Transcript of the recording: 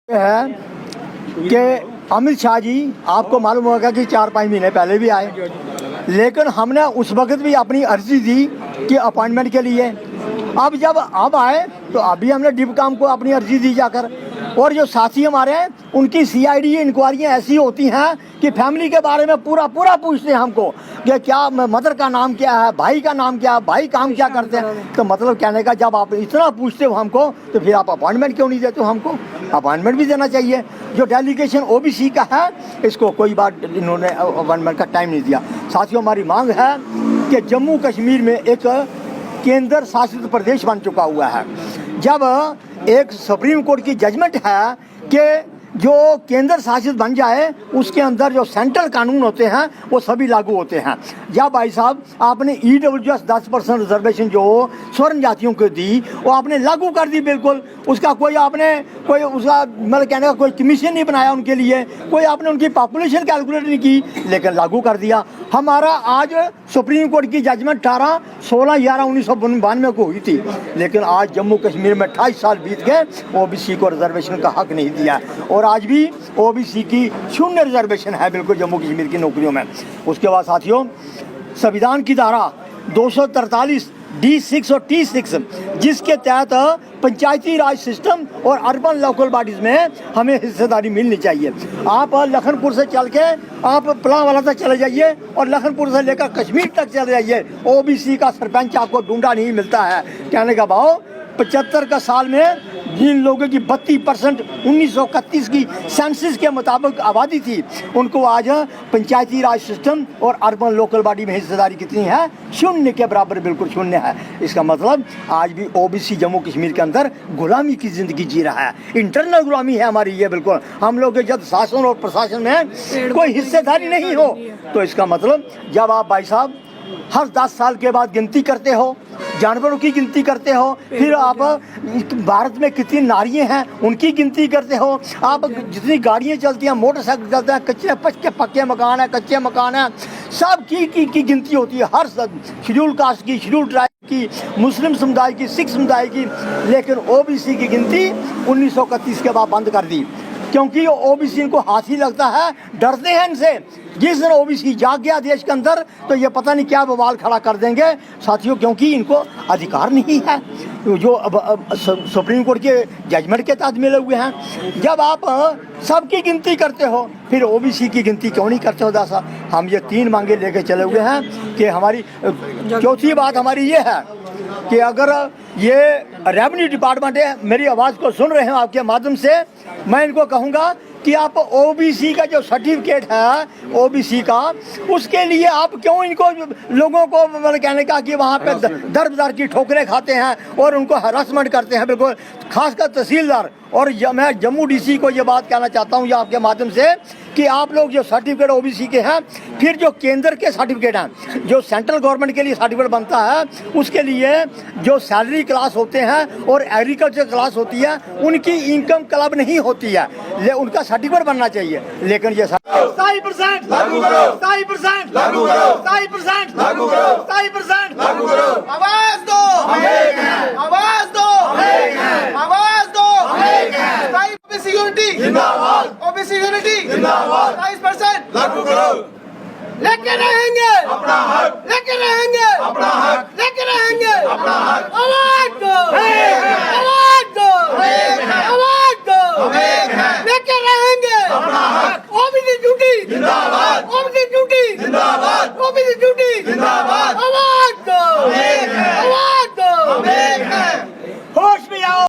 है कि अमित शाह जी आपको मालूम होगा कि 4-5 महीने पहले भी आए, लेकिन हमने उस वक्त भी अपनी अर्जी दी कि अपॉइंटमेंट के लिए। अब जब अब आए तो अभी हमने डिपकाम को अपनी अर्जी दी जाकर। और जो साथी हमारे हैं उनकी सीआईडी इंक्वायरियाँ ऐसी होती हैं कि फैमिली के बारे में पूरा पूछते हैं हमको कि क्या मदर का नाम क्या है, भाई का नाम क्या है, भाई काम क्या करते हैं। तो मतलब कहने का जब आप इतना पूछते हो हमको तो फिर आप अपॉइंटमेंट क्यों नहीं देते हो? हमको अपॉइंटमेंट भी देना चाहिए। जो डेलीगेशन ओबीसी का है इसको कोई बात इन्होंने अपॉइंटमेंट का टाइम नहीं दिया। साथियों, हमारी मांग है कि जम्मू कश्मीर में एक केंद्र शासित प्रदेश बन चुका हुआ है। जब एक सुप्रीम कोर्ट की जजमेंट है कि जो केंद्र शासित बन जाए उसके अंदर जो सेंट्रल कानून होते हैं वो सभी लागू होते हैं। या भाई साहब आपने EWS 10% रिजर्वेशन जो स्वर्ण जातियों को दी वो आपने लागू कर दी बिल्कुल। उसका कोई आपने कोई उसका मतलब कहने का कोई कमीशन नहीं बनाया उनके लिए, कोई आपने उनकी पॉपुलेशन कैलकुलेट नहीं की, लेकिन लागू कर दिया। हमारा आज सुप्रीम कोर्ट की जजमेंट 16/11/1992 को हुई थी, लेकिन आज जम्मू कश्मीर में 28 साल बीत गए, ओबीसी को रिजर्वेशन का हक नहीं दिया। और आज भी ओबीसी की शून्य रिजर्वेशन है बिल्कुल जम्मू कश्मीर की नौकरियों में। उसके बाद साथियों, संविधान की धारा 243 D6 और T6 जिसके तहत पंचायती राज सिस्टम और अर्बन लोकल बॉडीज़ में हमें हिस्सेदारी मिलनी चाहिए। आप लखनपुर से चल के आप पलांवाला तक चले जाइए और लखनपुर से लेकर कश्मीर तक चले जाइए, ओबीसी का सरपंच आपको ढूंढा नहीं मिलता है। कहने का भाव 75 का साल में जिन लोगों की 32% 1931 की सेंसस के मुताबिक आबादी थी, उनको आज पंचायती राज सिस्टम और अर्बन लोकल बॉडी में हिस्सेदारी कितनी है? शून्य के बराबर, बिल्कुल शून्य है। इसका मतलब आज भी ओबीसी जम्मू कश्मीर के अंदर गुलामी की जिंदगी जी रहा है। इंटरनल गुलामी है हमारी ये बिल्कुल। हम लोग जब शासन और प्रशासन में कोई हिस्सेदारी नहीं हो तो इसका मतलब जब आप भाई साहब हर 10 साल के बाद गिनती करते हो, जानवरों की गिनती करते हो, फिर आप भारत में कितनी नारियाँ हैं उनकी गिनती करते हो, आप जितनी गाड़ियाँ चलती हैं, मोटरसाइकिल चलते हैं, कच्चे पक्के मकान हैं, कच्चे मकान हैं, सब की गिनती होती है। हर शेड्यूल कास्ट की, शेड्यूल ट्राइब की, मुस्लिम समुदाय की, सिख समुदाय की। लेकिन ओबीसी की गिनती 1931 के बाद बंद कर दी, क्योंकि ओबीसी इनको हाथ ही लगता है, डरते हैं इनसे। जिस दिन ओबीसी जाग गया देश के अंदर तो ये पता नहीं क्या बवाल खड़ा कर देंगे साथियों, क्योंकि इनको अधिकार नहीं है जो अब सुप्रीम कोर्ट के जजमेंट के तहत मिले हुए हैं। जब आप सबकी गिनती करते हो फिर ओबीसी की गिनती क्यों नहीं करते हो? दासा, हम ये 3 मांगे लेके चले हुए हैं कि हमारी चौथी बात हमारी ये है कि अगर ये रेवेन्यू डिपार्टमेंट है मेरी आवाज़ को सुन रहे हैं आपके माध्यम से, मैं इनको कहूँगा कि आप ओबीसी का जो सर्टिफिकेट है ओबीसी का, उसके लिए आप क्यों इनको लोगों को मतलब कहने का कि वहाँ पे दर बदर की ठोकरें खाते हैं और उनको हरासमेंट करते हैं बिल्कुल, खासकर तहसीलदार। और मैं जम्मू डीसी को ये बात कहना चाहता हूँ ये आपके माध्यम से कि आप लोग जो सर्टिफिकेट ओबीसी के हैं, फिर जो केंद्र के सर्टिफिकेट हैं, जो सेंट्रल गवर्नमेंट के लिए सर्टिफिकेट बनता है, उसके लिए जो सैलरी क्लास होते हैं और एग्रीकल्चर क्लास होती है उनकी इनकम क्लब नहीं होती है, उनका सर्टिफिकेट बनना चाहिए। लेकिन ये 27% लागू करो, 27% लागू करो, 27% लागू करो, 27% लागू करो। आवाज दो, हम एक हैं। आवाज दो, हम एक हैं। आवाज दो, हम एक हैं। ओबीसी यूनिटी जिंदाबाद, ओबीसी यूनिटी जिंदाबाद। 27% लागू करो। लेके रहेंगे अपना हक, लेके रहेंगे अपना हक, लेके रहेंगे अपना हक। आवाज दो, आवाज दो, आवाज दो, लेके रहेंगे अपना हक। ओबीसी यूनिटी जिंदाबाद।